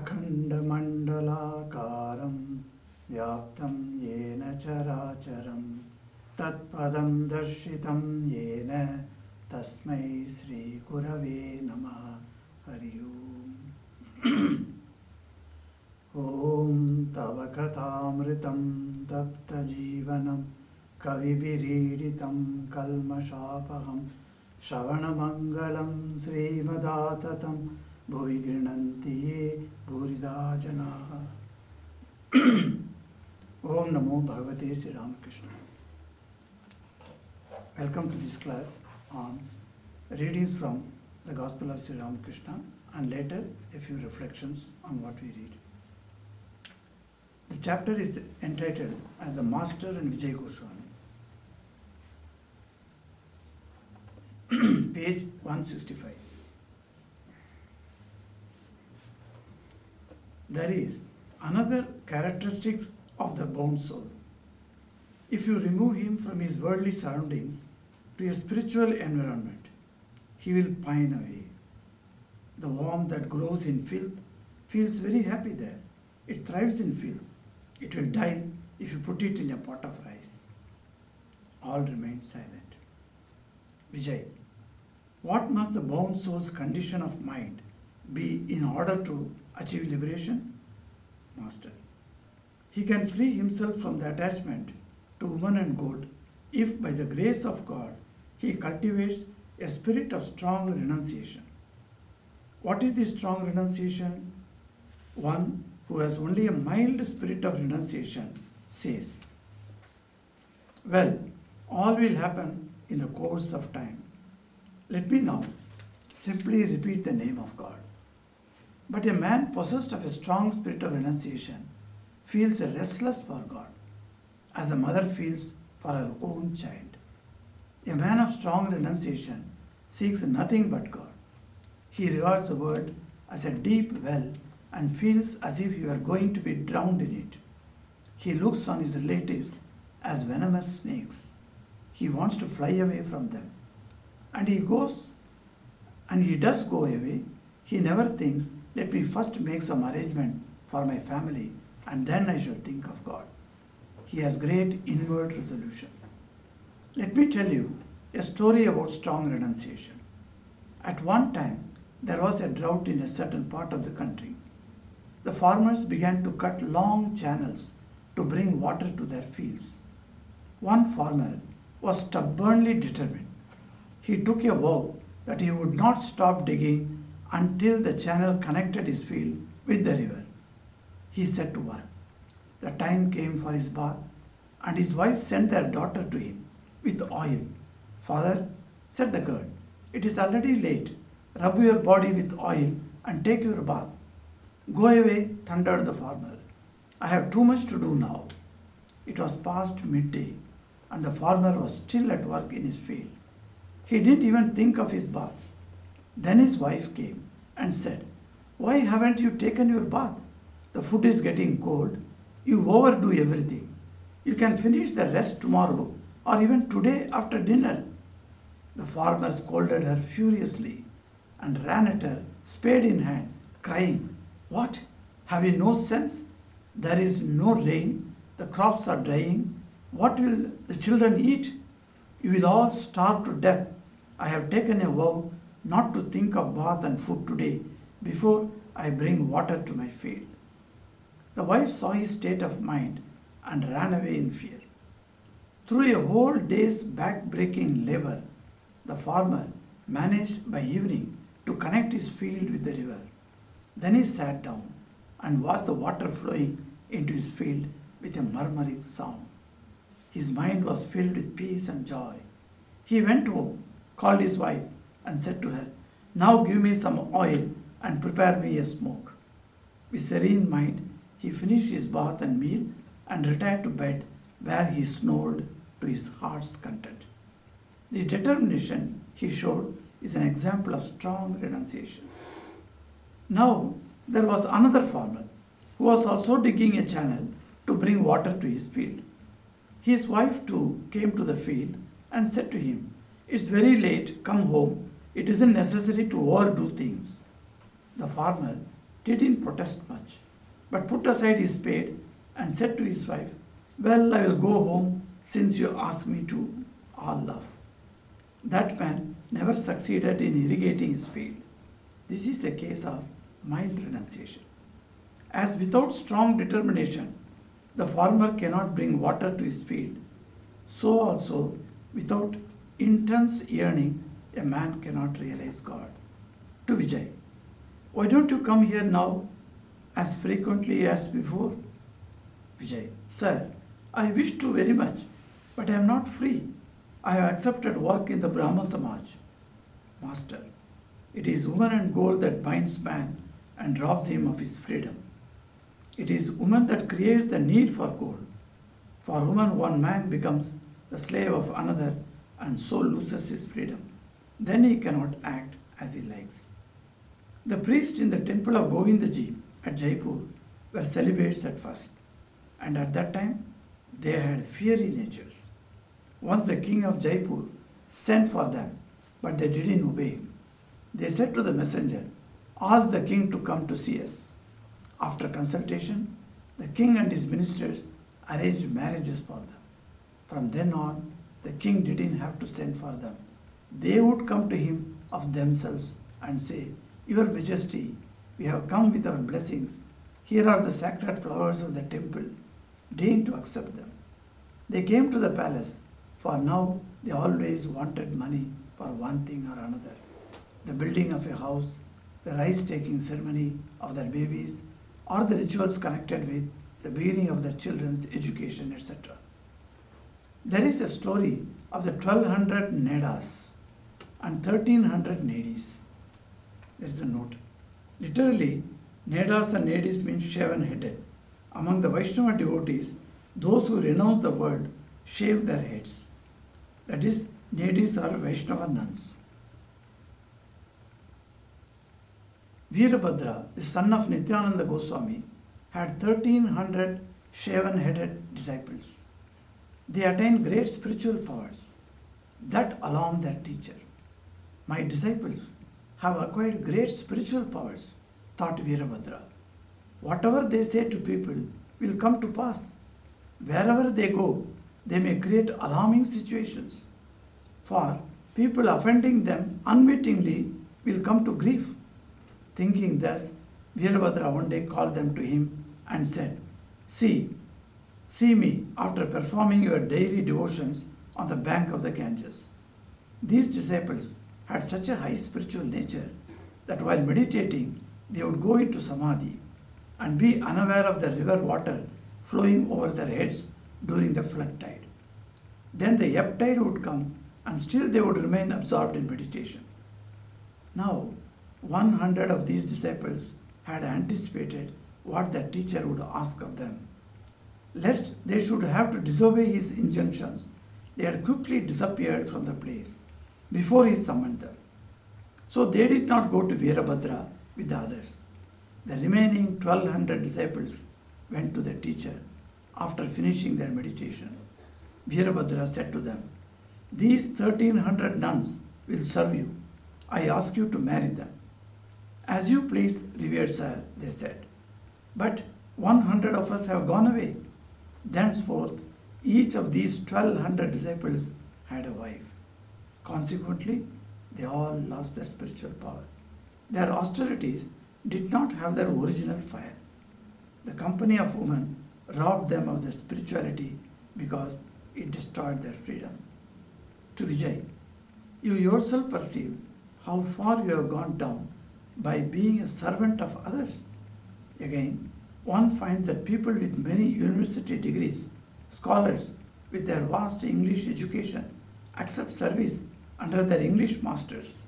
अखण्डमण्डलाकारं व्याप्तं येन चराचरं तत्पदं दर्शितं येन तस्मै श्रीगुरवे नमः। हरि ओम्। ॐ तव कथामृतं तप्तजीवनं कविभिरीडितं कल्मषापहं श्रवणमङ्गलं श्रीमदाततं भुवि गृह्णन्ति ये भूरिदा जनाः। Om Namo Bhagavate Sri Ramakrishna. Welcome to this class on readings from the Gospel of Sri Ramakrishna and later a few reflections on what we read. The chapter is entitled as the Master and Vijay Goswami. Page 165. There is another characteristic of the bound soul. If you remove him from his worldly surroundings to a spiritual environment, he will pine away. The worm that grows in filth feels very happy there. It thrives in filth. It will die if you put it in a pot of rice. All remain silent. Vijay, what must the bound soul's condition of mind be in order to achieve liberation? Master, he can free himself from the attachment to woman and goat if by the grace of God he cultivates a spirit of strong renunciation. What is this strong renunciation? One who has only a mild spirit of renunciation says, well, all will happen in the course of time. Let me now simply repeat the name of God. But a man possessed of a strong spirit of renunciation feels restless for God, as a mother feels for her own child. A man of strong renunciation seeks nothing but God. He regards the world as a deep well and feels as if he were going to be drowned in it. He looks on his relatives as venomous snakes. He wants to fly away from them. And he does go away. He never thinks, let me first make some arrangement for my family and then I shall think of God. He has great inward resolution. Let me tell you a story about strong renunciation. At one time, there was a drought in a certain part of the country. The farmers began to cut long channels to bring water to their fields. One farmer was stubbornly determined. He took a vow that he would not stop digging until the channel connected his field with the river. He set to work. The time came for his bath, and his wife sent their daughter to him with oil. Father, said the girl, it is already late. Rub your body with oil and take your bath. Go away, thundered the farmer. I have too much to do now. It was past midday, and the farmer was still at work in his field. He didn't even think of his bath. Then his wife came and said, why haven't you taken your bath? The food is getting cold. You overdo everything. You can finish the rest tomorrow or even today after dinner. The farmer scolded her furiously and ran at her, spade in hand, crying, what? Have you no sense? There is no rain. The crops are drying. What will the children eat? You will all starve to death. I have taken a vow not to think of bath and food today before I bring water to my field. The wife saw his state of mind and ran away in fear. Through a whole day's back-breaking labor, the farmer managed by evening to connect his field with the river. Then he sat down and watched the water flowing into his field with a murmuring sound. His mind was filled with peace and joy. He went home, called his wife, and said to her, now give me some oil and prepare me a smoke. With serene mind, he finished his bath and meal and retired to bed, where he snored to his heart's content. The determination he showed is an example of strong renunciation. Now, there was another farmer who was also digging a channel to bring water to his field. His wife too came to the field and said to him, it's very late, come home. It isn't necessary to overdo things. The farmer didn't protest much, but put aside his spade and said to his wife, "Well, I will go home since you asked me to." All laugh. That man never succeeded in irrigating his field. This is a case of mild renunciation. As without strong determination, the farmer cannot bring water to his field, so also without intense yearning, a man cannot realize God. To Vijay, why don't you come here now as frequently as before? Vijay, sir, I wish to very much, but I am not free. I have accepted work in the Brahma Samaj. Master, it is woman and gold that binds man and robs him of his freedom. It is woman that creates the need for gold. For woman, one man becomes the slave of another and so loses his freedom. Then he cannot act as he likes. The priests in the temple of Govindaji at Jaipur were celibates at first, and at that time they had fiery natures. Once the king of Jaipur sent for them, but they didn't obey him. They said to the messenger, "Ask the king to come to see us." After consultation, the king and his ministers arranged marriages for them. From then on, the king didn't have to send for them. They would come to him of themselves and say, "Your Majesty, we have come with our blessings. Here are the sacred flowers of the temple. Deign to accept them." They came to the palace, for now they always wanted money for one thing or another. The building of a house, the rice-taking ceremony of their babies, or the rituals connected with the beginning of their children's education, etc. There is a story of the 1200 Nedas and 1300 Nedis. There is a note. Literally, Nedas and Nedis means shaven-headed. Among the Vaishnava devotees, those who renounce the world shave their heads. That is, Nedis are Vaishnava nuns. Veerabhadra, the son of Nityananda Goswami, had 1300 shaven-headed disciples. They attained great spiritual powers. That alarmed their teacher. "My disciples have acquired great spiritual powers," thought Veerabhadra. "Whatever they say to people will come to pass. Wherever they go, they may create alarming situations. For people offending them unwittingly will come to grief." Thinking thus, Veerabhadra one day called them to him and said, See me after performing your daily devotions on the bank of the Ganges." These disciples had such a high spiritual nature that while meditating, they would go into samadhi and be unaware of the river water flowing over their heads during the flood tide. Then the ebb tide would come and still they would remain absorbed in meditation. Now, 100 of these disciples had anticipated what their teacher would ask of them. Lest they should have to disobey his injunctions, they had quickly disappeared from the place before he summoned them. So they did not go to Veerabhadra with the others. The remaining 1200 disciples went to their teacher after finishing their meditation. Veerabhadra said to them, "These 1300 nuns will serve you. I ask you to marry them." "As you please, revered sir," they said. "But 100 of us have gone away." Thenceforth, each of these 1200 disciples had a wife. Consequently, they all lost their spiritual power. Their austerities did not have their original fire. The company of women robbed them of their spirituality because it destroyed their freedom. To Vijay, you yourself perceive how far you have gone down by being a servant of others. Again, one finds that people with many university degrees, scholars with their vast English education, accept service under their English masters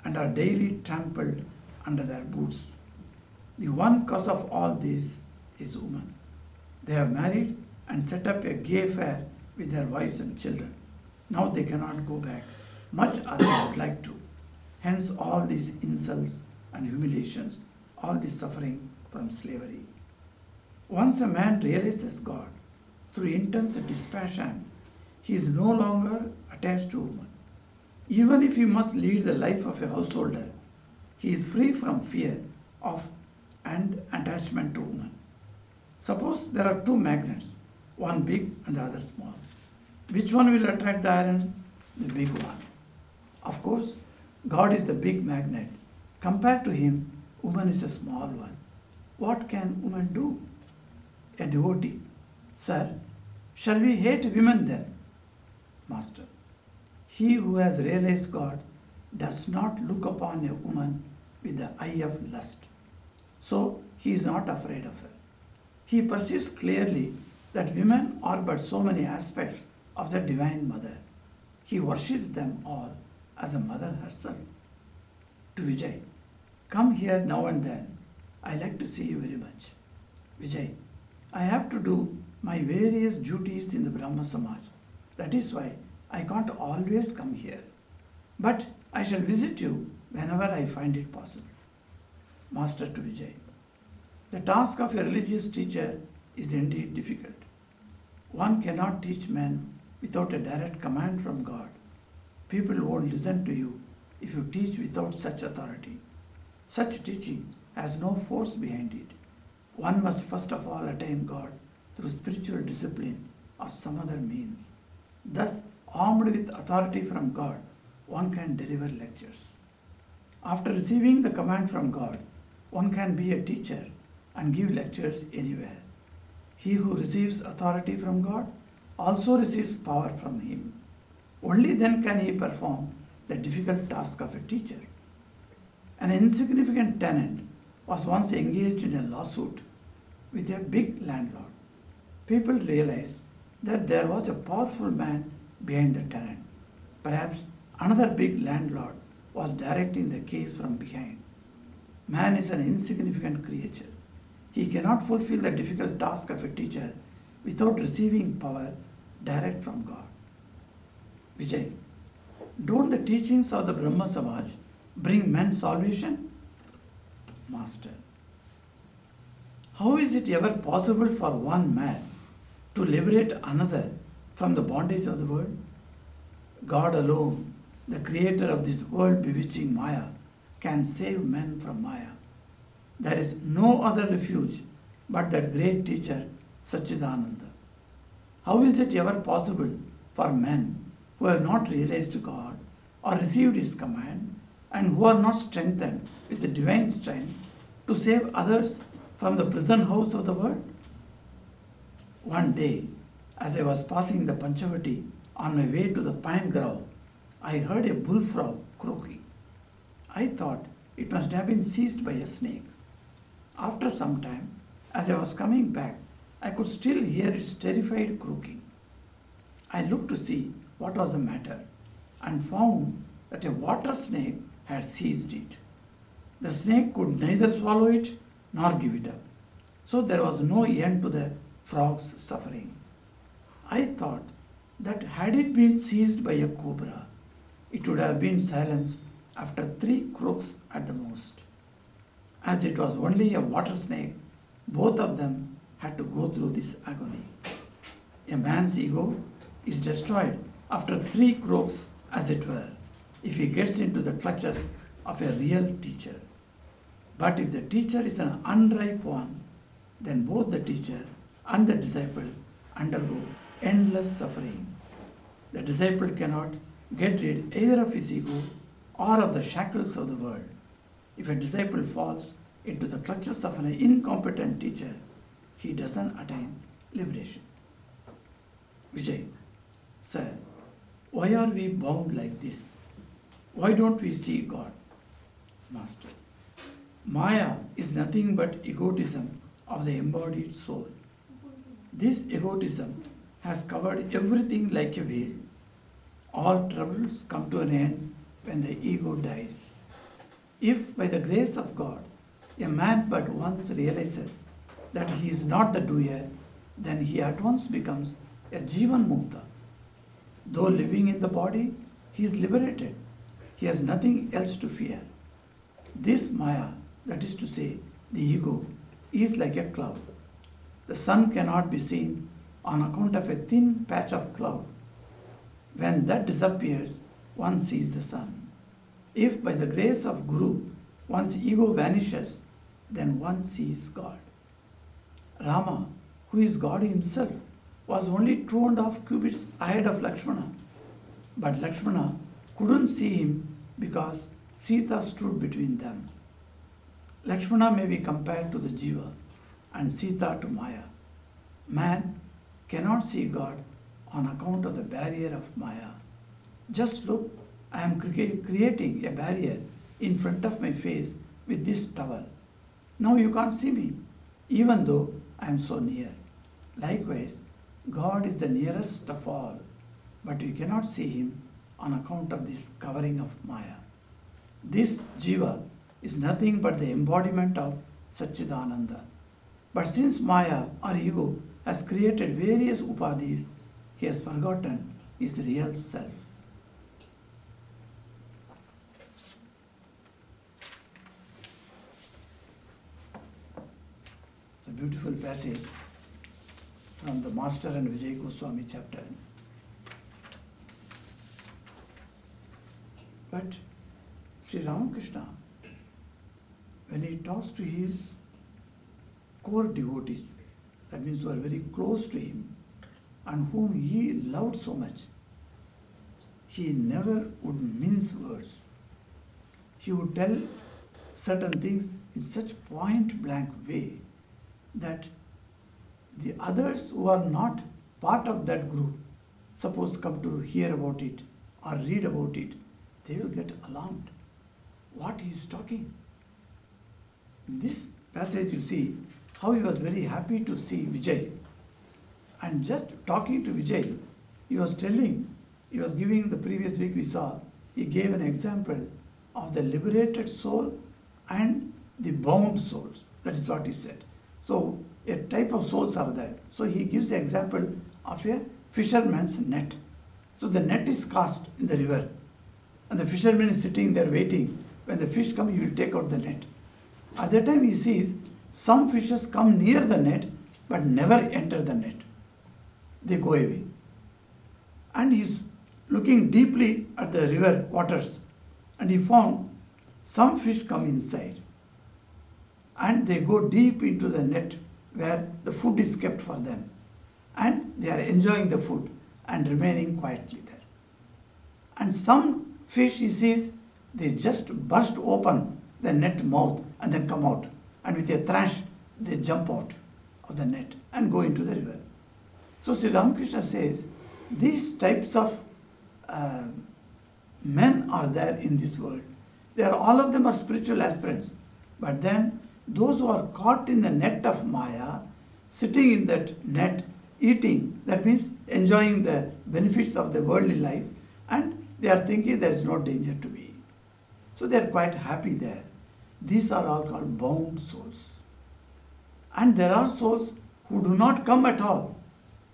and are daily trampled under their boots. The one cause of all this is woman. They have married and set up a gay fair with their wives and children. Now they cannot go back, much as they would like to. Hence all these insults and humiliations, all this suffering from slavery. Once a man realizes God through intense dispassion, he is no longer attached to woman. Even if he must lead the life of a householder, he is free from fear of and attachment to woman. Suppose there are two magnets, one big and the other small. Which one will attract the iron? The big one. Of course, God is the big magnet. Compared to him, woman is a small one. What can woman do? A devotee. Sir, shall we hate women then? Master, he who has realized God does not look upon a woman with the eye of lust. So he is not afraid of her. He perceives clearly that women are but so many aspects of the Divine Mother. He worships them all as a mother herself. To Vijay, come here now and then. I like to see you very much. Vijay, I have to do my various duties in the Brahma Samaj. That is why I can't always come here. But I shall visit you whenever I find it possible. Master to Vijay, the task of a religious teacher is indeed difficult. One cannot teach men without a direct command from God. People won't listen to you if you teach without such authority. Such teaching has no force behind it. One must first of all attain God through spiritual discipline or some other means. Thus, armed with authority from God, one can deliver lectures. After receiving the command from God, one can be a teacher and give lectures anywhere. He who receives authority from God also receives power from him. Only then can he perform the difficult task of a teacher. An insignificant tenant was once engaged in a lawsuit with a big landlord. People realized that there was a powerful man behind the tenant. Perhaps another big landlord was directing the case from behind. Man is an insignificant creature. He cannot fulfill the difficult task of a teacher without receiving power direct from God. Vijay, don't the teachings of the Brahma Samaj bring men salvation? Master, how is it ever possible for one man to liberate another from the bondage of the world? God alone, the creator of this world bewitching Maya, can save men from Maya. There is no other refuge but that great teacher, Satchidananda. How is it ever possible for men who have not realized God or received His command and who are not strengthened with the divine strength to save others from the prison house of the world? One day, as I was passing the Panchavati on my way to the pine grove, I heard a bullfrog croaking. I thought it must have been seized by a snake. After some time, as I was coming back, I could still hear its terrified croaking. I looked to see what was the matter and found that a water snake had seized it. The snake could neither swallow it nor give it up. So there was no end to the frog's suffering. I thought that had it been seized by a cobra, it would have been silenced after 3 croaks at the most. As it was only a water snake, both of them had to go through this agony. A man's ego is destroyed after 3 croaks, as it were, if he gets into the clutches of a real teacher. But if the teacher is an unripe one, then both the teacher and the disciple undergo endless suffering. The disciple cannot get rid either of his ego or of the shackles of the world. If a disciple falls into the clutches of an incompetent teacher, he doesn't attain liberation. Vijay, sir, why are we bound like this? Why don't we see God? Master, Maya is nothing but egotism of the embodied soul. This egotism has covered everything like a veil. All troubles come to an end when the ego dies. If by the grace of God a man but once realizes that he is not the doer, then he at once becomes a Jivan Mukta. Though living in the body, he is liberated. He has nothing else to fear. This Maya, that is to say, the ego, is like a cloud. The sun cannot be seen on account of a thin patch of cloud. When that disappears, one sees the sun. If by the grace of Guru one's ego vanishes, then one sees God. Rama, who is God himself, was only 2.5 cubits ahead of Lakshmana. But Lakshmana couldn't see him because Sita stood between them. Lakshmana may be compared to the Jiva and Sita to Maya. Man cannot see God on account of the barrier of Maya. Just look, I am creating a barrier in front of my face with this towel. Now you can't see me, even though I am so near. Likewise, God is the nearest of all, but we cannot see him on account of this covering of Maya. This Jiva is nothing but the embodiment of Satchidananda. But since Maya or ego has created various upadhis, he has forgotten his real self. It's a beautiful passage from the Master and Vijay Goswami chapter. But Sri Ramakrishna, when he talks to his core devotees, that means who are very close to him and whom he loved so much, he never would mince words. He would tell certain things in such point blank way that the others who are not part of that group, suppose come to hear about it or read about it, they will get alarmed. What he is talking? In this passage you see how he was very happy to see Vijay. And just talking to Vijay, he was giving, the previous week we saw, he gave an example of the liberated soul and the bound souls. That is what he said. So a type of souls are there. So he gives the example of a fisherman's net. So the net is cast in the river and the fisherman is sitting there waiting. When the fish come, he will take out the net. At that time he sees some fishes come near the net but never enter the net. They go away. And he is looking deeply at the river waters and he found some fish come inside and they go deep into the net where the food is kept for them and they are enjoying the food and remaining quietly there. And some fish, he sees, they just burst open the net mouth and then come out, and with a thrash they jump out of the net and go into the river. So Sri Ramakrishna says these types of men are there in this world. All of them are spiritual aspirants, but then those who are caught in the net of Maya, sitting in that net, eating, that means enjoying the benefits of the worldly life, and they are thinking there is no danger to me. So they are quite happy there. These are all called bound souls. And there are souls who do not come at all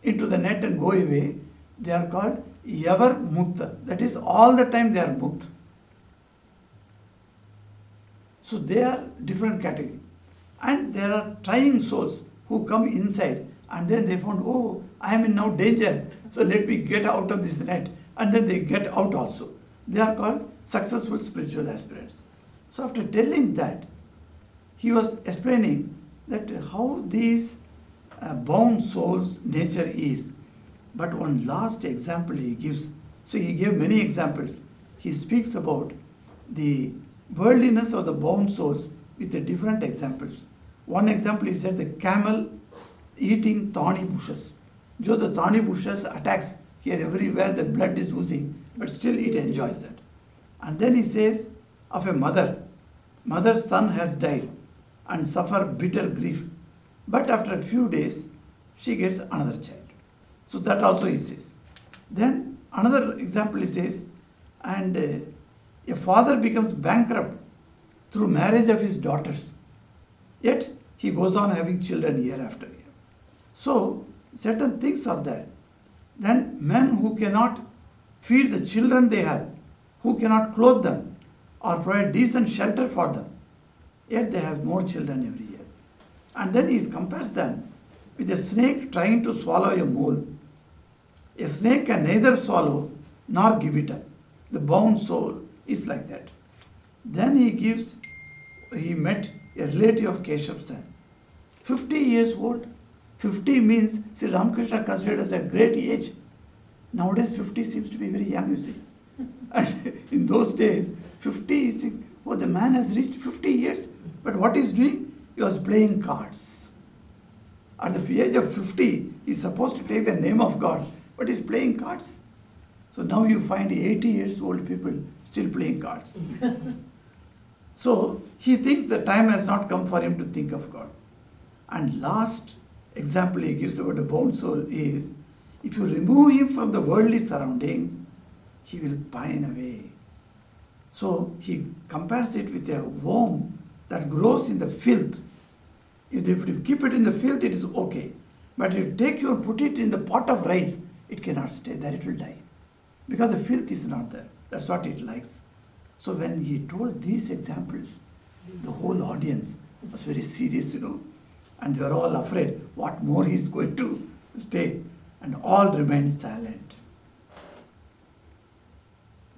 into the net and go away. They are called Yavar Mukta. That is, all the time they are Mukt. So they are different category. And there are trying souls who come inside and then they found, oh, I am in now danger, so let me get out of this net. And then they get out also. They are called successful spiritual aspirants. So after telling that, he was explaining that how these bound souls' nature is. But one last example he gives. So he gave many examples. He speaks about the worldliness of the bound souls with the different examples. One example is that the camel eating thorny bushes. Jo the thorny bushes attacks here everywhere, the blood is oozing, but still it enjoys that. And then he says of a mother's son has died and suffer bitter grief. But after a few days, she gets another child. So that also he says. Then another example he says, and a father becomes bankrupt through marriage of his daughters. Yet he goes on having children year after year. So certain things are there. Then men who cannot feed the children they have, who cannot clothe them or provide decent shelter for them, yet they have more children every year. And then he compares them with a snake trying to swallow a mole. A snake can neither swallow nor give it up. The bound soul is like that. Then he gives he met a relative of Keshav's son. 50 years old. 50 means, see, Ramakrishna considered as a great age. Nowadays, 50 seems to be very young, you see. And in those days, 50, you think, oh, the man has reached 50 years. But what he's doing? He was playing cards. At the age of 50, he's supposed to take the name of God, but he's playing cards. So now you find 80 years old people still playing cards. So he thinks the time has not come for him to think of God. And last example he gives about the bound soul is, if you remove him from the worldly surroundings, he will pine away. So he compares it with a worm that grows in the filth. If you keep it in the filth, it is okay. But if you take you and put it in the pot of rice, it cannot stay there, it will die. Because the filth is not there. That's what it likes. So when he told these examples, the whole audience was very serious, and they were all afraid what more he is going to say. And all remained silent.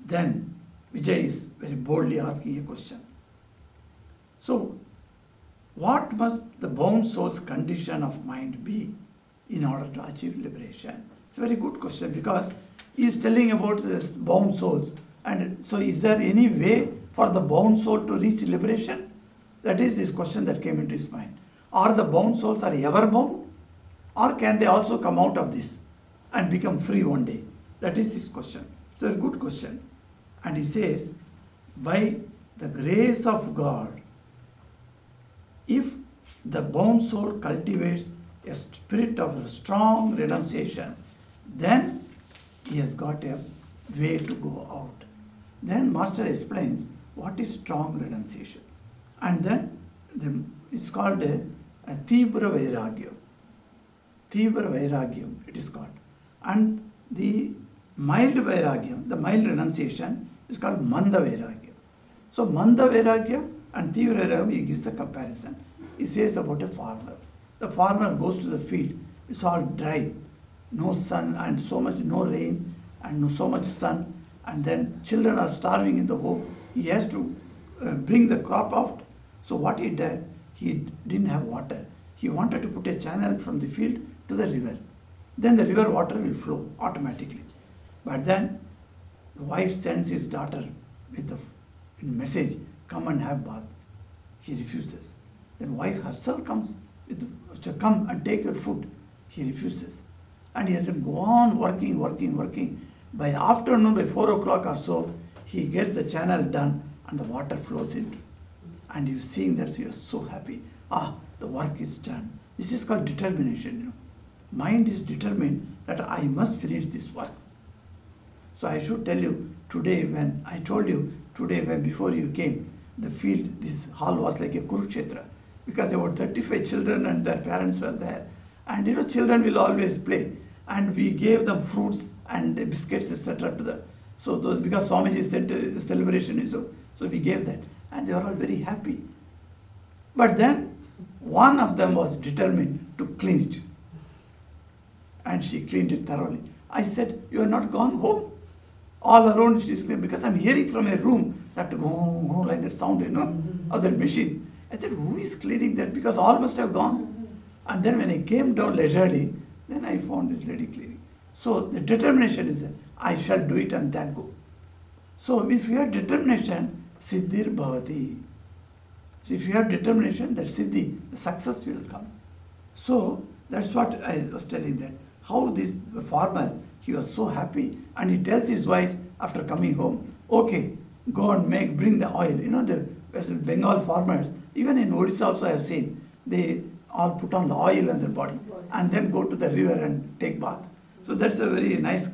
Then Vijay is very boldly asking a question. So, what must the bound soul's condition of mind be in order to achieve liberation? It's a very good question, because he is telling about this bound souls. And so is there any way for the bound soul to reach liberation? That is his question that came into his mind. Are the bound souls are ever bound? Or can they also come out of this and become free one day? That is his question. It's a good question. And he says, by the grace of God, if the bound soul cultivates a spirit of strong renunciation, then he has got a way to go out. Then Master explains what is strong renunciation. And then it's called a Tibra Vairagyam. Tibra Vairagyam, it is called. And the mild Vairagyam, the mild renunciation, is called Manda Vairagyam. So Manda Vairagyam and Tibra Vairagyam, he gives a comparison. He says about a farmer. The farmer goes to the field, it's all dry, no sun and so much, no rain and so much sun, and then children are starving in the home. He has to bring the crop out. So what he did, he didn't have water. He wanted to put a channel from the field to the river. Then the river water will flow automatically. But then the wife sends his daughter with the message, come and have bath. He refuses. Then wife herself comes, come and take your food. He refuses. And he has been go on working. By afternoon, by 4 o'clock or so, he gets the channel done and the water flows into. And you're seeing that, so you're so happy. The work is done. This is called determination. Mind is determined that I must finish this work. So I should tell you, today when I told you, when before you came, the field, this hall was like a Kurukshetra, because about 35 children and their parents were there. And children will always play. And we gave them fruits and biscuits, etc. to them. So those, because Swamiji's celebration is so we gave that. And they were all very happy. But then one of them was determined to clean it. And she cleaned it thoroughly. I said, you are not gone home? All alone she is cleaning, because I'm hearing from a room that go like that sound, of that machine. I said, who is cleaning that? Because all must have gone. And then when I came down leisurely, then I found this lady cleaning. So the determination is that I shall do it and then go. So if you have determination, Siddhir Bhavati. So if you have determination, that Siddhi, the success will come. So that's what I was telling that. How this farmer, he was so happy, and he tells his wife after coming home, okay, go and bring the oil. The Bengal farmers, even in Odisha also I have seen, they all put on the oil on their body and then go to the river and take bath. So that's a very nice.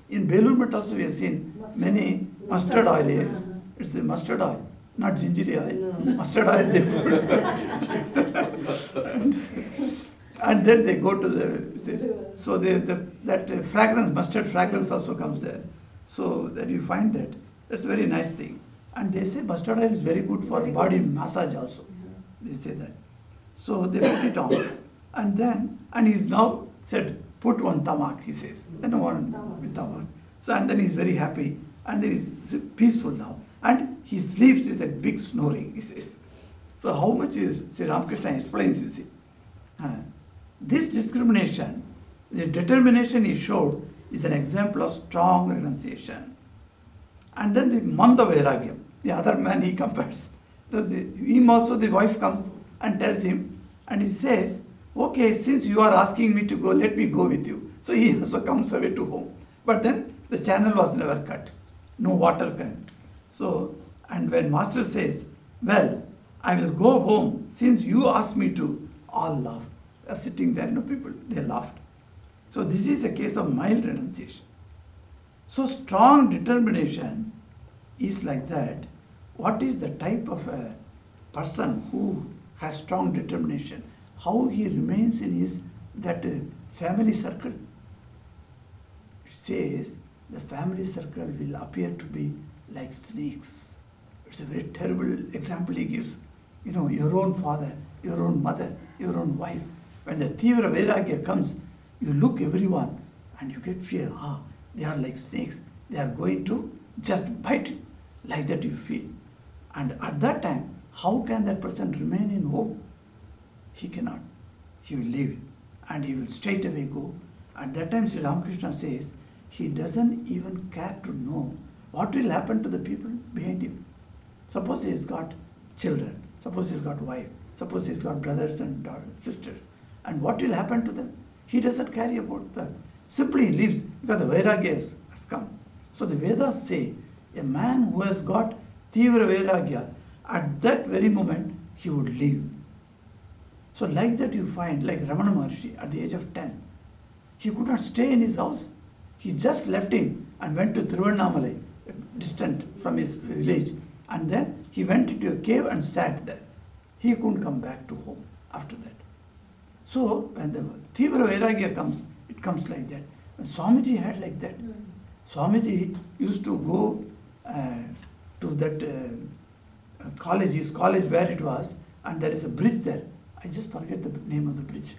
In Belur also we have seen many mustard oil. Yes. It's a mustard oil, not gingery oil. No. Mustard oil they put. and then they go to the. So that fragrance, mustard fragrance also comes there. So that you find that. That's a very nice thing. And they say mustard oil is very good for body massage also. They say that. So they put it on. And he's now said, put one tamak, he says. Then one with tamak. So and then he's very happy. And then he's peaceful now. And he sleeps with a big snoring, he says. So how much is Sri Ramakrishna explains, you see. This discrimination, the determination he showed, is an example of strong renunciation. And then the Manda Vairagyam, the other man he compares. Him also the wife comes and tells him, and he says, okay, since you are asking me to go, let me go with you. So he also comes away to home. But then the channel was never cut. No water came. So, and when master says, well, I will go home since you asked me to, all laugh. They are sitting there, people, they laughed. So this is a case of mild renunciation. So strong determination is like that. What is the type of a person who has strong determination? How he remains in his that family circle? It says the family circle will appear to be like snakes. It's a very terrible example he gives. Your own father, your own mother, your own wife. When the Tivra Vairagya comes, you look everyone and you get fear. They are like snakes. They are going to just bite you. Like that you feel. And at that time, how can that person remain in home? He cannot. He will leave and he will straight away go. At that time, Sri Ramakrishna says, he doesn't even care to know what will happen to the people behind him. Suppose he has got children. Suppose he has got wife. Suppose he has got brothers and daughters, sisters. And what will happen to them? He doesn't care about that. Simply he lives because the Vairagya has come. So the Vedas say, a man who has got Tivra Vairagya, at that very moment, he would leave. So like that you find, like Ramana Maharshi, at the age of 10, he could not stay in his house. He just left him and went to Thiruvannamalai, distant from his village. And then he went into a cave and sat there. He couldn't come back to home after that. So when the Tivra Vairagya comes, it comes like that. When Swamiji had like that. Swamiji used to go to that college, his college where it was, and there is a bridge there. I just forget the name of the bridge.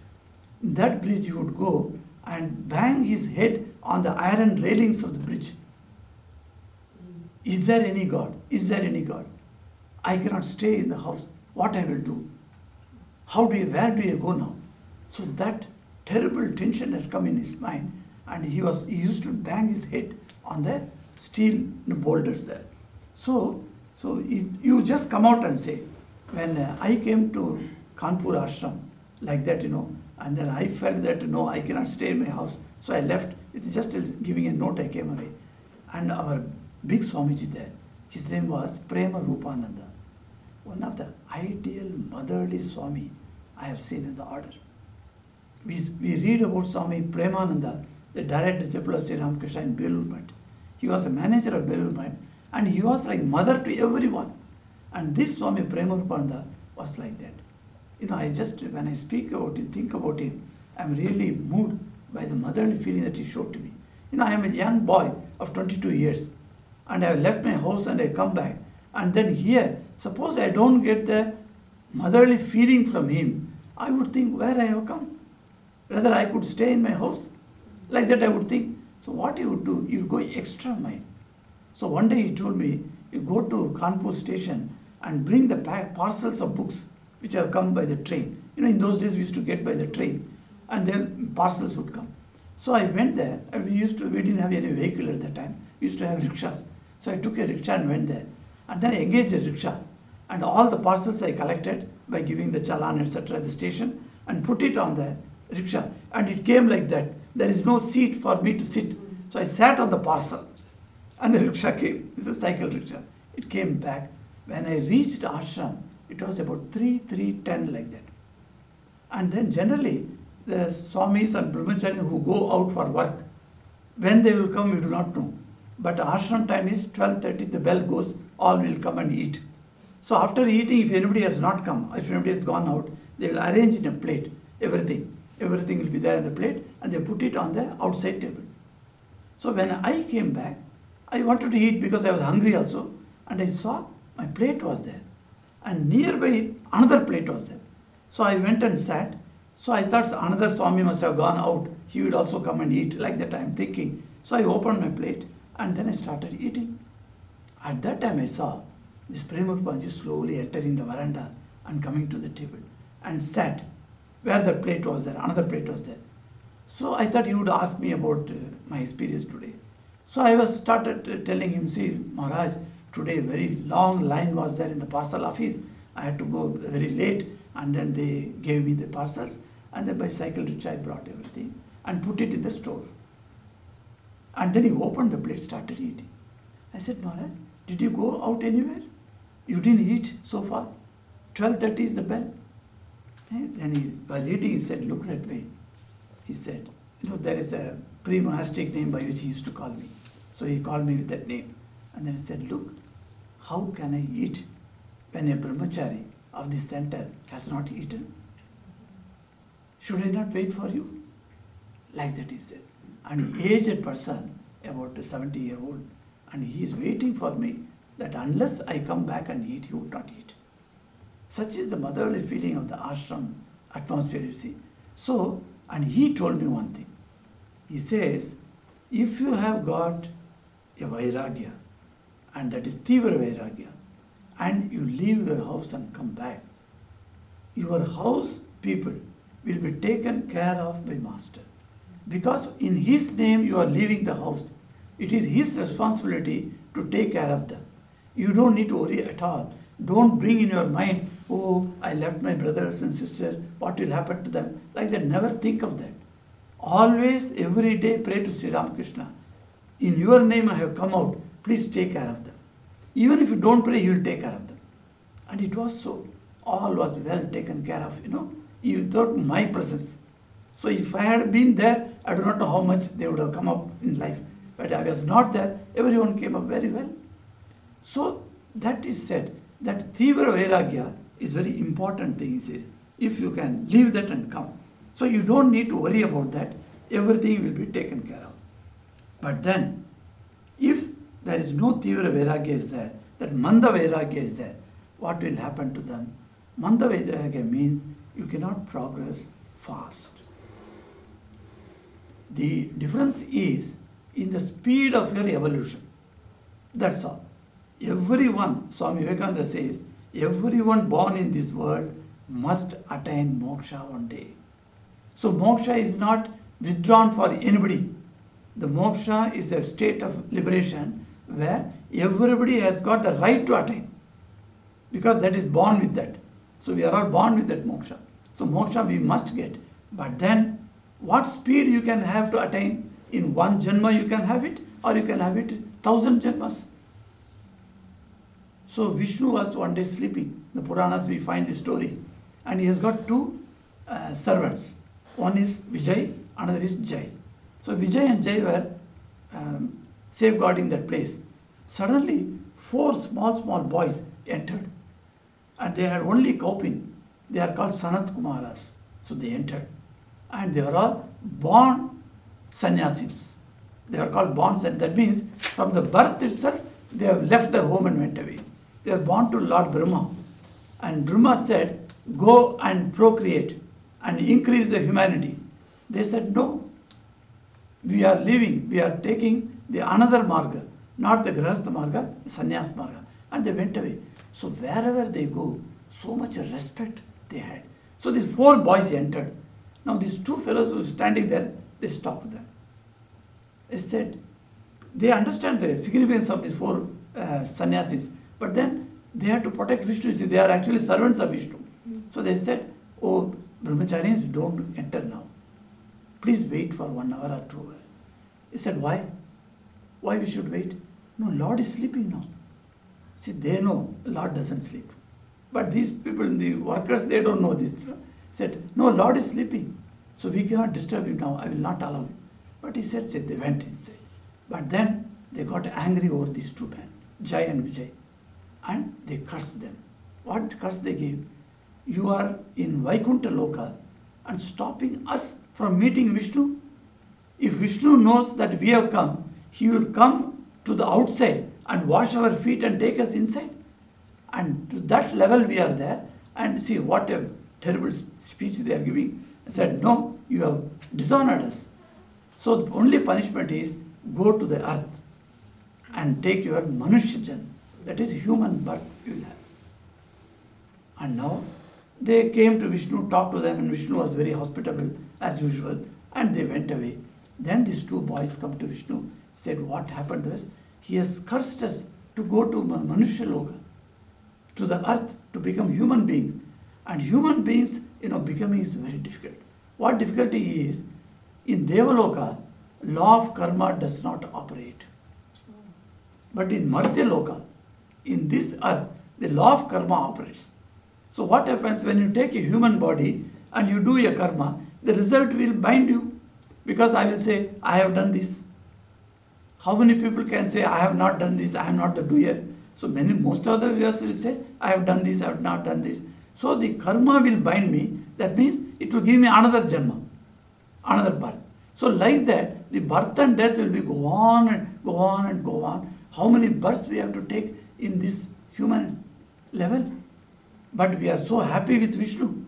In that bridge he would go and bang his head on the iron railings of the bridge. Is there any God? Is there any God? I cannot stay in the house. What I will do? Where do you go now? So that terrible tension has come in his mind, and he used to bang his head on the steel boulders there. So you just come out and say, when I came to Kanpur ashram, like that, and then I felt that, no, I cannot stay in my house. So I left. It's just giving a note, I came away. And our big Swamiji there, his name was Prema Rupananda. One of the ideal motherly Swami I have seen in the order. We read about Swami Premananda, the direct disciple of Sri Ramakrishna in Belur Math. He was a manager of Belur Math, and he was like mother to everyone. And this Swami Prema Rupananda was like that. When I speak about him, think about him, I am really moved by the motherly feeling that he showed to me. I am a young boy of 22 years, and I have left my house and I come back. And then here, suppose I don't get the motherly feeling from him, I would think where I have come. Rather, I could stay in my house. Like that I would think. So what you would do, you would go extra mile. So one day he told me, you go to Kanpur station and bring the parcels of books which have come by the train. In those days we used to get by the train, and then parcels would come. So I went there, and we didn't have any vehicle at that time. We used to have rickshaws. So I took a rickshaw and went there. And then I engaged a rickshaw. And all the parcels I collected by giving the challan, etc. at the station, and put it on the rickshaw. And it came like that. There is no seat for me to sit. So I sat on the parcel. And the rickshaw came. It's a cycle rickshaw. It came back. When I reached ashram, it was about 3:10 like that. And then generally, the Swamis and Brahmacharis who go out for work, when they will come, we do not know. But ashram time is 12:30, the bell goes, all will come and eat. So after eating, if anybody has not come, if anybody has gone out, they will arrange in a plate, everything. Everything will be there in the plate, and they put it on the outside table. So when I came back, I wanted to eat because I was hungry also, and I saw my plate was there. And nearby, another plate was there. So I went and sat. So I thought another Swami must have gone out. He would also come and eat. Like that I am thinking. So I opened my plate and then I started eating. At that time I saw this Prema Rupanji slowly entering the veranda and coming to the table and sat where the plate was there, another plate was there. So I thought he would ask me about my experience today. So I was started telling him, see Maharaj, today very long line was there in the parcel office. I had to go very late, and then they gave me the parcels, and then by cycle rickshaw I brought everything and put it in the store. And then he opened the plate, started eating. I said, Maharaj, did you go out anywhere? You didn't eat so far? 12:30 is the bell. Then he, while eating, he said, look at me. He said, there is a pre-monastic name by which he used to call me. So he called me with that name. And then he said, look, how can I eat when a brahmachari of this center has not eaten? Should I not wait for you? Like that he said. And an aged person, about a 70-year-old, and he is waiting for me that unless I come back and eat, he would not eat. Such is the motherly feeling of the ashram atmosphere, you see. So, and he told me one thing. He says, if you have got a vairagya, and that is tivra vairagya, and you leave your house and come back, your house people will be taken care of by master. Because in his name you are leaving the house. It is his responsibility to take care of them. You don't need to worry at all. Don't bring in your mind, oh, I left my brothers and sisters, what will happen to them? Like that, never think of that. Always, every day, pray to Sri Ramakrishna. In your name I have come out, please take care of them. Even if you don't pray, he will take care of them. And it was so. All was well taken care of, without my presence. So if I had been there, I do not know how much they would have come up in life. But I was not there, everyone came up very well. So that is said, that Tivra Vairagya is very important thing, he says. If you can leave that and come. So you don't need to worry about that. Everything will be taken care of. But then, if there is no Tivra Vairagya is there, that Manda Vairagya is there, what will happen to them? Manda Vairagya means you cannot progress fast. The difference is in the speed of your evolution. That's all. Everyone, Swami Vivekananda says, everyone born in this world must attain moksha one day. So moksha is not withdrawn for anybody. The moksha is a state of liberation where everybody has got the right to attain. Because that is born with that. So we are all born with that moksha. So moksha we must get. But then, what speed you can have to attain? In one janma you can have it, or you can have it 1,000 janmas. So Vishnu was one day sleeping. The Puranas we find the story. And he has got two servants. One is Vijay, another is Jai. So Vijay and Jai were safeguarding that place. Suddenly, 4 small boys entered. And they had only kaupin. They are called Sanat Kumaras. So they entered. And they are all born sannyasis. They are called born sannyasis. That means from the birth itself, they have left their home and went away. They are born to Lord Brahma. And Brahma said, go and procreate and increase the humanity. They said, no. We are leaving. We are taking the another marga, not the grahastha marga, the sannyas marga. And they went away. So wherever they go, so much respect they had. So these 4 boys entered. Now these 2 fellows who were standing there, they stopped them. They said, they understand the significance of these 4 sannyasis, but then they had to protect Vishnu. See, they are actually servants of Vishnu. So they said, oh, brahmacharis, don't enter now. Please wait for 1 hour or 2 hours. He said, why? Why we should wait? No, Lord is sleeping now. See, they know Lord doesn't sleep. But these people, the workers, they don't know this. Said, no, Lord is sleeping. So we cannot disturb him now. I will not allow him. But he said, they went inside. But then they got angry over these 2 men, Jai and Vijay. And they cursed them. What curse they gave? You are in Vaikuntha Loka and stopping us from meeting Vishnu. If Vishnu knows that we have come, he will come to the outside and wash our feet and take us inside. And to that level we are there. And see what a terrible speech they are giving. I said, no, you have dishonored us. So the only punishment is go to the earth and take your Manushya Janma. That is human birth you will have. And now They came to Vishnu, talked to them, and Vishnu was very hospitable as usual, and they went away. Then these two boys come to Vishnu, said, what happened to us? He has cursed us to go to Manushya Loka, to the earth, to become human beings. And human beings, becoming is very difficult. What difficulty is, in Devaloka, law of karma does not operate. But in Martya Loka, in this earth, the law of karma operates. So what happens when you take a human body and you do a karma, the result will bind you. Because I will say, I have done this. How many people can say, I have not done this, I am not the doer? So most of the viewers will say, I have done this, I have not done this. So the karma will bind me. That means it will give me another janma, another birth. So like that, the birth and death will be go on and go on and go on. How many births we have to take in this human level? But we are so happy with Vishnu.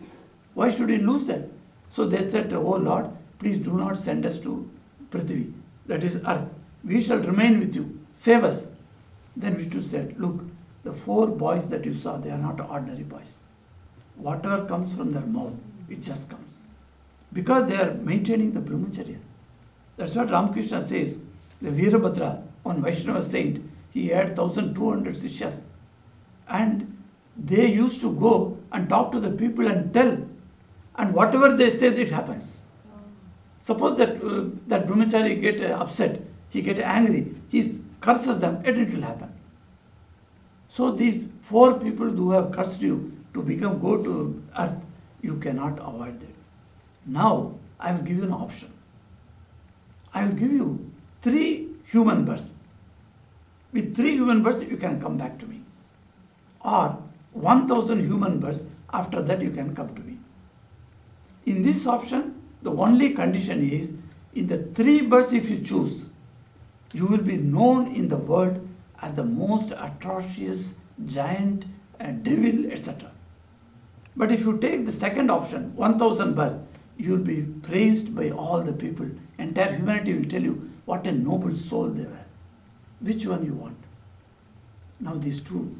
Why should we lose that? So they said, oh Lord, please do not send us to Prithvi, that is earth. We shall remain with you. Save us. Then Vishnu said, look, the 4 boys that you saw, they are not ordinary boys. Whatever comes from their mouth, it just comes. Because they are maintaining the brahmacharya. That's what Ramakrishna says. The Veerabhadra, one Vaishnava saint, he had 1,200 sishyas. And they used to go and talk to the people and tell. And whatever they say, it happens. Suppose that brahmachari get upset, he get angry, he curses them, and it will happen. So these 4 people who have cursed you to go to earth, you cannot avoid that. Now, I will give you an option. I will give you 3 human births. With 3 human births, you can come back to me. Or 1,000 human births, after that you can come to me. In this option, the only condition is, in the 3 births if you choose, you will be known in the world as the most atrocious giant, devil, etc. But if you take the second option, 1,000 births, you will be praised by all the people. Entire humanity will tell you what a noble soul they were. Which one you want? Now these 2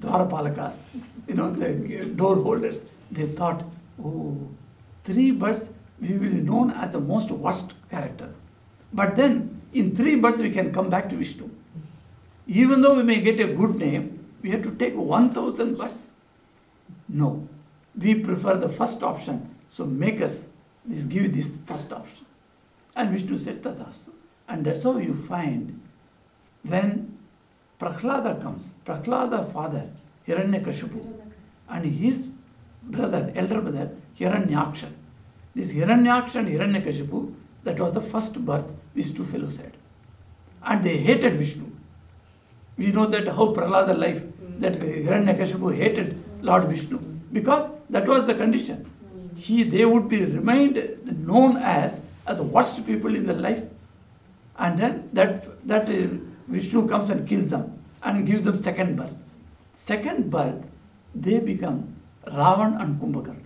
Dwarapalakas, the door holders, they thought, oh, 3 births we will be known as the most worst character. But then in 3 births we can come back to Vishnu. Even though we may get a good name, we have to take 1,000 births. No, we prefer the first option. So give this first option. And Vishnu said, Tathastu. And that's how you find when Prahlada comes, Prahlada father, Hiranyakashipu, and his brother, elder brother, Hiranyaksha. This Hiranyaksha and Hiranyakashipu, that was the first birth these 2 fellows had. And they hated Vishnu. We know that how Prahlada life, that Hiranyakashipu hated Lord Vishnu, because that was the condition. They would be remained known as the worst people in their life. And then that Vishnu comes and kills them and gives them second birth. Second birth, they become Ravan and Kumbhakarna.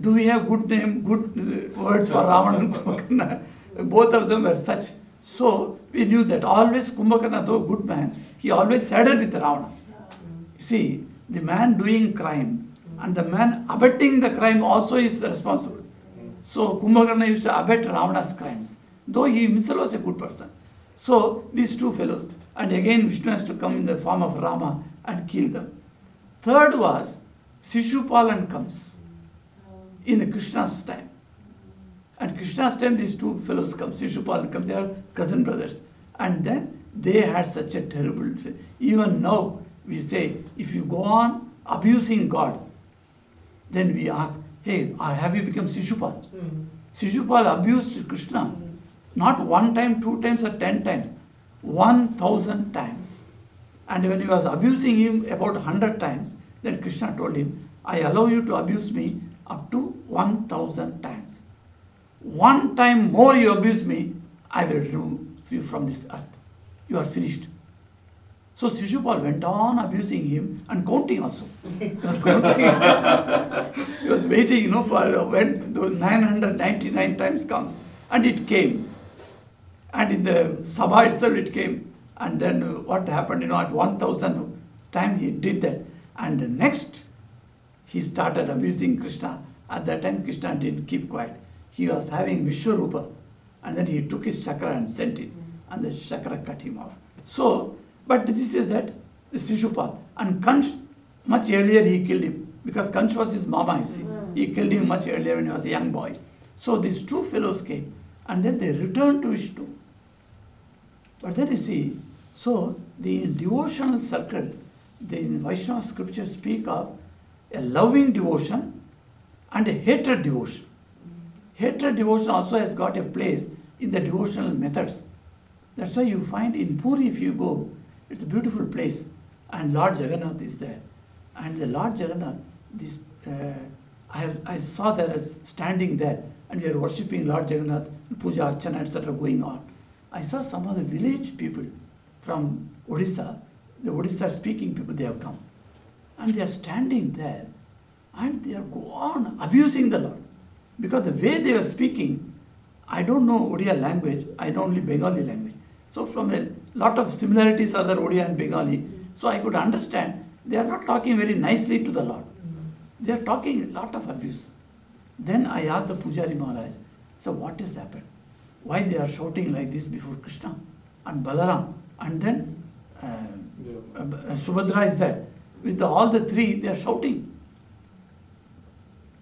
Do we have good words for Ravan and Kumbhakarna? Both of them were such. So we knew that always Kumbhakarna, though good man, he always sided with Ravana. You see, the man doing crime and the man abetting the crime also is responsible. So Kumbhakarna used to abet Ravana's crimes, though he himself was a good person. So these 2 fellows, and again Vishnu has to come in the form of Rama and kill them. Third was Sishupalan comes in Krishna's time. And Krishna's time these 2 fellows come, Sishupalan comes, they are cousin brothers. And then they had such a terrible, even now we say, if you go on abusing God, then we ask, hey, have you become Sishupal? Sishupal abused Krishna. Not 1 time, 2 times or 10 times. 1,000 times. And when he was abusing him about 100 times, then Krishna told him, I allow you to abuse me up to 1,000 times. 1 time more you abuse me, I will remove you from this earth. You are finished. So Shishupal went on abusing him and counting also. He was counting. He was waiting, for when the 999 times comes. And it came. And in the Sabha itself it came. And then what happened, at 1,000 time he did that. And the next he started abusing Krishna. At that time, Krishna didn't keep quiet. He was having Vishwarupa, and then he took his chakra and sent it, and the chakra cut him off. So, but this is that, the Shishupal. And Kansh, much earlier he killed him, because Kansh was his mama, you see. He killed him much earlier when he was a young boy. So these two fellows came, and then they returned to Vishnu. But then you see, so the devotional circle, the Vaishnava scriptures speak of a loving devotion and a hatred devotion. Hatred devotion also has got a place in the devotional methods. That's why you find in Puri, if you go, it's a beautiful place, and Lord Jagannath is there. And the Lord Jagannath, this I saw there as standing there, and we are worshipping Lord Jagannath, puja, archana, etc. going on. I saw some of the village people from Odisha, the Odisha speaking people, they have come. And they are standing there, and they are go on abusing the Lord. Because the way they were speaking, I don't know Odia language, I know only Bengali language. So from a lot of similarities are there, Odia and Bengali. So I could understand, they are not talking very nicely to the Lord. They are talking a lot of abuse. Then I asked the Pujari Maharaj, so what has happened? Why they are shouting like this before Krishna and Balaram? And then Subhadra is there. With all the three, they are shouting.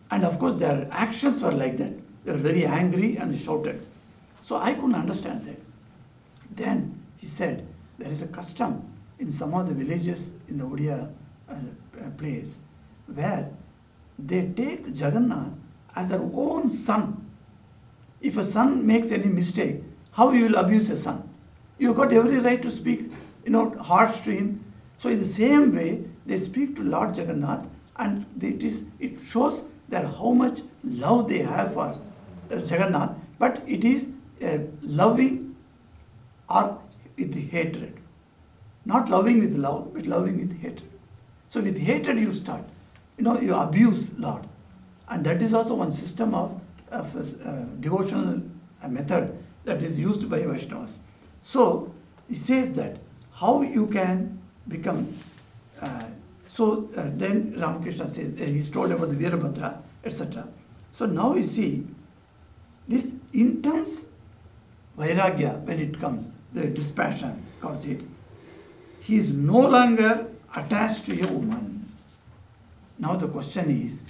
And of course, their actions were like that. They were very angry and they shouted. So I couldn't understand that. Then he said, there is a custom in some of the villages in the Odia place where they take Jagannath as their own son. If a son makes any mistake, how you will abuse a son? You've got every right to speak, harsh to him. So in the same way, they speak to Lord Jagannath, and it shows that how much love they have for Jagannath, but it is loving or with hatred. Not loving with love, but loving with hatred. So with hatred you start. You abuse Lord. And that is also one system of devotional method that is used by Vaishnavas. So he says that how you can become. Then Ramakrishna says, he's told about the Virabhadra, etc. So now you see this intense vairagya when it comes, the dispassion calls it. He is no longer attached to a woman. Now the question is,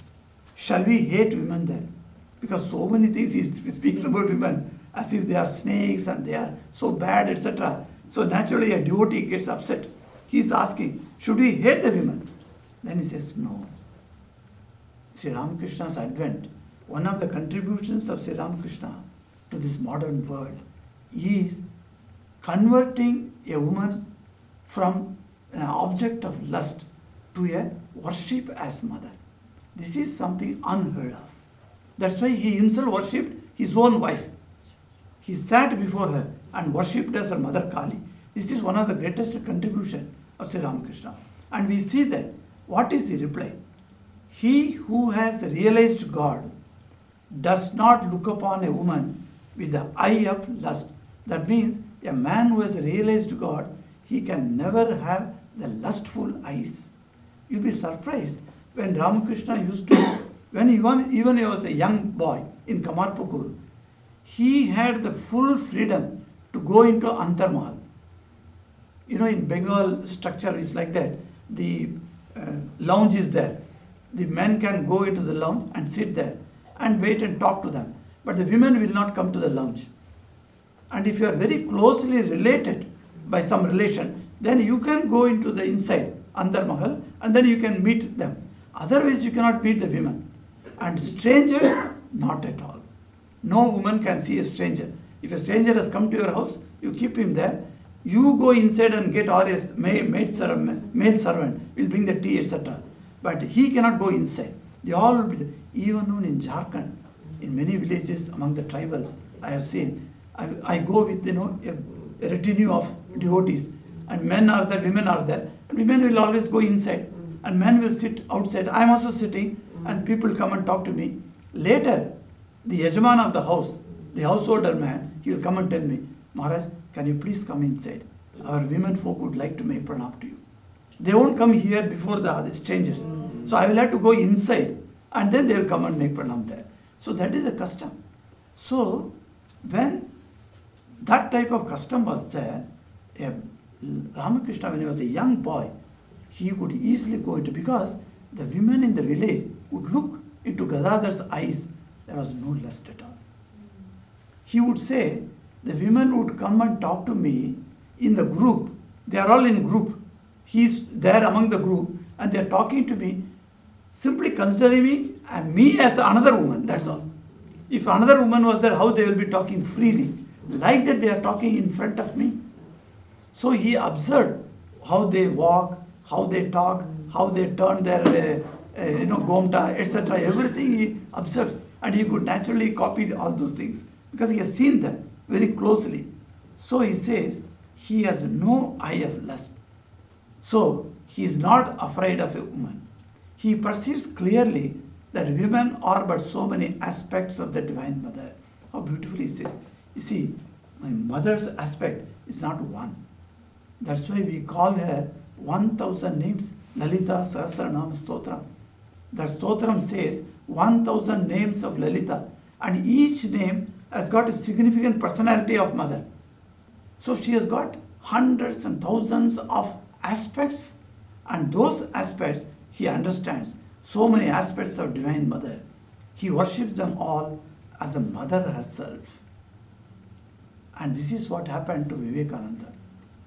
shall we hate women then? Because so many things he speaks about women as if they are snakes and they are so bad, etc. So naturally a devotee gets upset. He is asking, should we hate the women? Then he says, no. Sri Ramakrishna's advent, one of the contributions of Sri Ramakrishna to this modern world is converting a woman from an object of lust to a worship as mother. This is something unheard of. That's why he himself worshipped his own wife. He sat before her and worshipped as her mother Kali. This is one of the greatest contributions of Sri Ramakrishna. And we see that. What is the reply? He who has realized God does not look upon a woman with the eye of lust. That means a man who has realized God, he can never have the lustful eyes. You'll be surprised when Ramakrishna used to, when even he was a young boy in Kamarpukur, he had the full freedom to go into Antarmahal. In Bengal structure is like that. The lounge is there. The men can go into the lounge and sit there and wait and talk to them. But the women will not come to the lounge. And if you are very closely related by some relation, then you can go into the inside, Andar Mahal, and then you can meet them. Otherwise, you cannot meet the women. And strangers, not at all. No woman can see a stranger. If a stranger has come to your house, you keep him there. You go inside and get or a male servant will bring the tea, etc. But he cannot go inside. They all will be there. Even known in Jharkhand, in many villages among the tribals, I have seen. I go with a retinue of devotees, and men are there, women are there, and women will always go inside, and men will sit outside. I am also sitting, and people come and talk to me. Later, the Yajman of the house, the householder man, he will come and tell me, Maharaj, can you please come inside? Our women folk would like to make pranam to you. They won't come here before the other strangers. So So I will have to go inside and then they will come and make pranam there. So that is the custom. So when that type of custom was there, Ramakrishna, when he was a young boy, he could easily go into, because the women in the village would look into Gadadhar's eyes, there was no lust at all. He would say, the women would come and talk to me in the group. They are all in group. He's there among the group and they are talking to me, simply considering me as another woman, that's all. If another woman was there, how they will be talking freely? Like that they are talking in front of me. So he observed how they walk, how they talk, how they turn their gomta, etc. Everything he observes, and he could naturally copy all those things because he has seen them very closely. So he says he has no eye of lust. So he is not afraid of a woman. He perceives clearly that women are but so many aspects of the Divine Mother. How beautifully he says. You see, my mother's aspect is not one. That's why we call her 1,000 names. Lalita Sahasranam Stotram. The Stotram says 1,000 names of Lalita, and each name has got a significant personality of mother. So she has got hundreds and thousands of aspects, and those aspects he understands. So many aspects of Divine Mother. He worships them all as the Mother herself. And this is what happened to Vivekananda.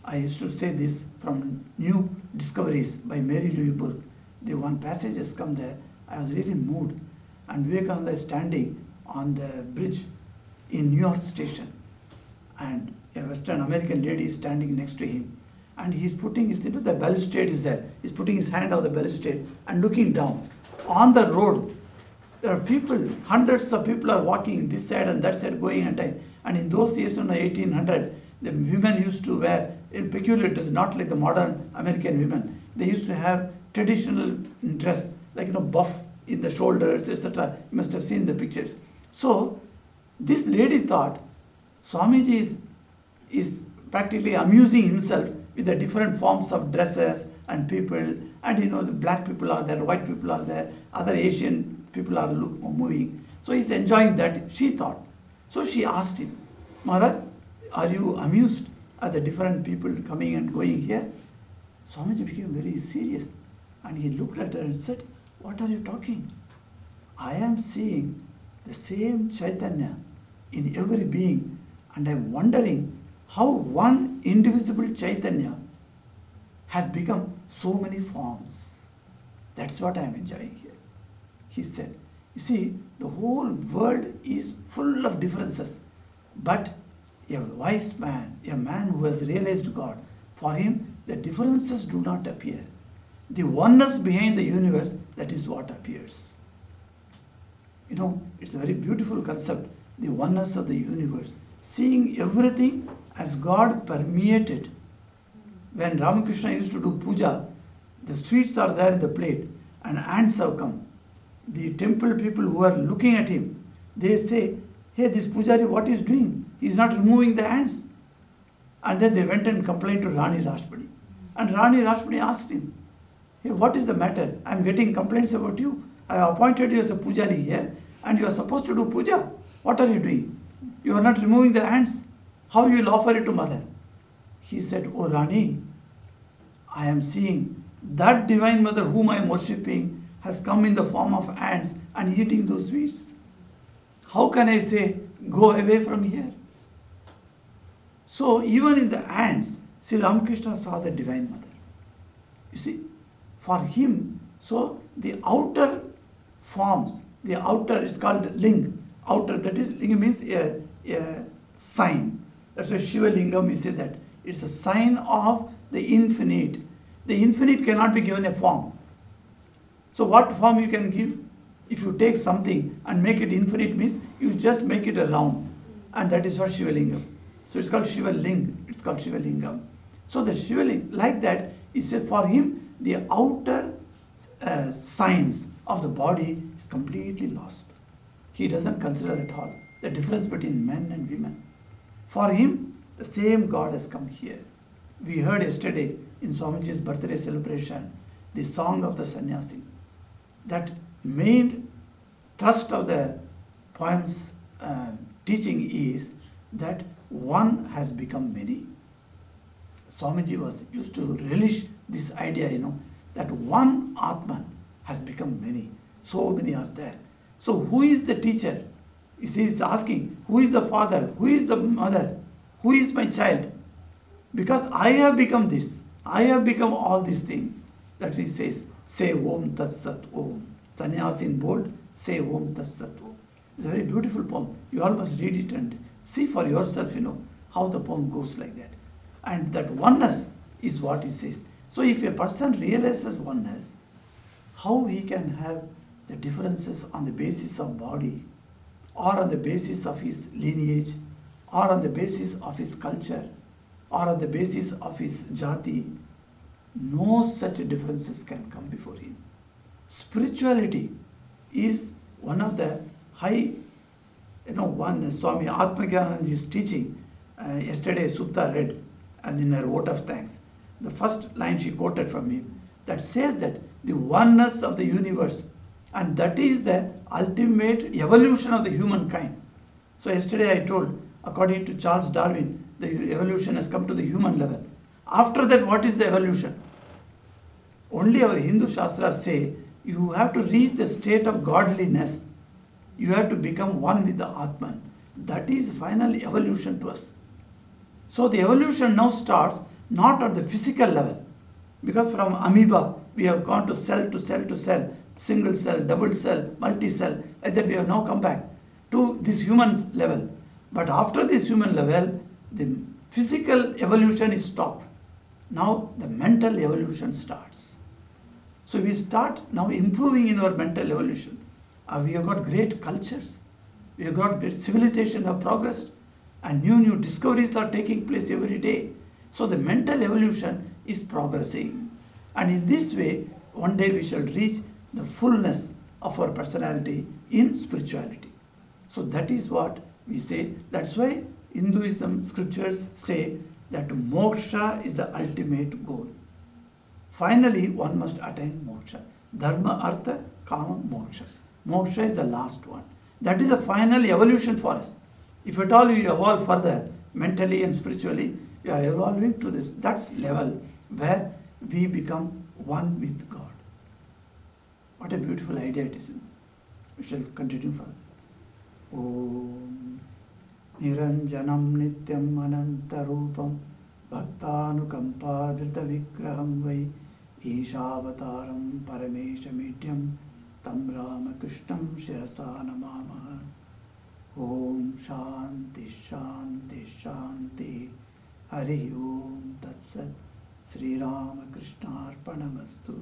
I used to say this from New Discoveries by Mary Louise Burke. The one passage has come there. I was really moved. And Vivekananda is standing on the bridge in New York Station. And a Western American lady is standing next to him. And he's putting his, the balustrade is there. He's putting his hand on the balustrade and looking down. On the road, there are people, hundreds of people are walking this side and that side, going and dying. And in those years, in the 1800, the women used to wear in peculiar dress, not like the modern American women. They used to have traditional dress, like buff in the shoulders, etc. You must have seen the pictures. So this lady thought Swamiji is practically amusing himself with the different forms of dresses and people, and the black people are there, white people are there, other Asian people are moving. So he's enjoying that, she thought. So she asked him, Maharaj, are you amused at the different people coming and going here? Swamiji became very serious and he looked at her and said, what are you talking? I am seeing the same Chaitanya in every being, and I am wondering how one indivisible Chaitanya has become so many forms. That's what I am enjoying here. He said, you see, the whole world is full of differences, but a wise man, a man who has realized God, for him the differences do not appear. The oneness behind the universe, that is what appears. It's a very beautiful concept, the oneness of the universe. Seeing everything as God permeated. When Ramakrishna used to do puja, the sweets are there in the plate and ants have come. The temple people who are looking at him, they say, hey, this pujari, what is doing? He's not removing the ants. And then they went and complained to Rani Rashpati. And Rani Rashpati asked him, hey, what is the matter? I'm getting complaints about you. I appointed you as a pujari here and you are supposed to do puja. What are you doing? You are not removing the ants. How you will offer it to mother? He said, oh Rani, I am seeing that Divine Mother whom I am worshipping has come in the form of ants and eating those sweets. How can I say, go away from here? So even in the ants, Sri Ramakrishna saw the Divine Mother. You see, for him, so the outer forms, the outer is called ling. Outer, that is, ling means a sign. That's why Shiva Lingam, we say that. It's a sign of the infinite. The infinite cannot be given a form. So what form you can give? If you take something and make it infinite means you just make it a round. And that is what Shiva Lingam. So it's called Shiva Ling. It's called Shiva Lingam. So the Shiva Ling, like that, is for him, the outer signs of the body is completely lost. He doesn't consider at all the difference between men and women. For him, the same God has come here. We heard yesterday in Swamiji's birthday celebration the song of the sannyasi. that main thrust of the poem's teaching is that one has become many. Swamiji was used to relish this idea, that one Atman has become many. So many are there. So who is the teacher? He is asking, who is the father? Who is the mother? Who is my child? Because I have become this. I have become all these things. That he says, say Om Tat Sat Om. Sannyas in bold, say Om Tat Sat Om. It's a very beautiful poem. You all must read it and see for yourself, how the poem goes like that. And that oneness is what he says. So if a person realizes oneness, how he can have the differences on the basis of body, or on the basis of his lineage, or on the basis of his culture, or on the basis of his jati, no such differences can come before him. Spirituality is one of the high, one Swami Atmagyananji's teaching. Yesterday Supta read, as in her vote of thanks, the first line she quoted from him, that says that the oneness of the universe, and that is the ultimate evolution of the humankind. So yesterday I told, according to Charles Darwin, the evolution has come to the human level. After that, what is the evolution? Only our Hindu Shastras say, you have to reach the state of godliness. You have to become one with the Atman. That is final evolution to us. So the evolution now starts not at the physical level, because from amoeba we have gone to cell to cell to cell, single cell, double cell, multi-cell, and then we have now come back to this human level. But after this human level, the physical evolution is stopped. Now the mental evolution starts. So we start now improving in our mental evolution. We have got great cultures. We have got great civilization have progressed, and new discoveries are taking place every day. So the mental evolution is progressing. And in this way, one day we shall reach the fullness of our personality in spirituality. So that is what we say. That's why Hinduism scriptures say that moksha is the ultimate goal. Finally, one must attain moksha. Dharma, artha, kama, moksha. Moksha is the last one. That is the final evolution for us. If at all you evolve further, mentally and spiritually, you are evolving to this. That's level where we become one with God. What a beautiful idea it is. We shall continue further. Om Niranjanam Nityam Anantarupam Bhaktanukampadrita Vigraham Vai Ishavataram Parameshamidhyam Tam Ramakrishnam Shirasa Namamaha. Om Shanti Shanti Shanti Hari Om Tat Sat Sri Ramakrishna Arpanamastu.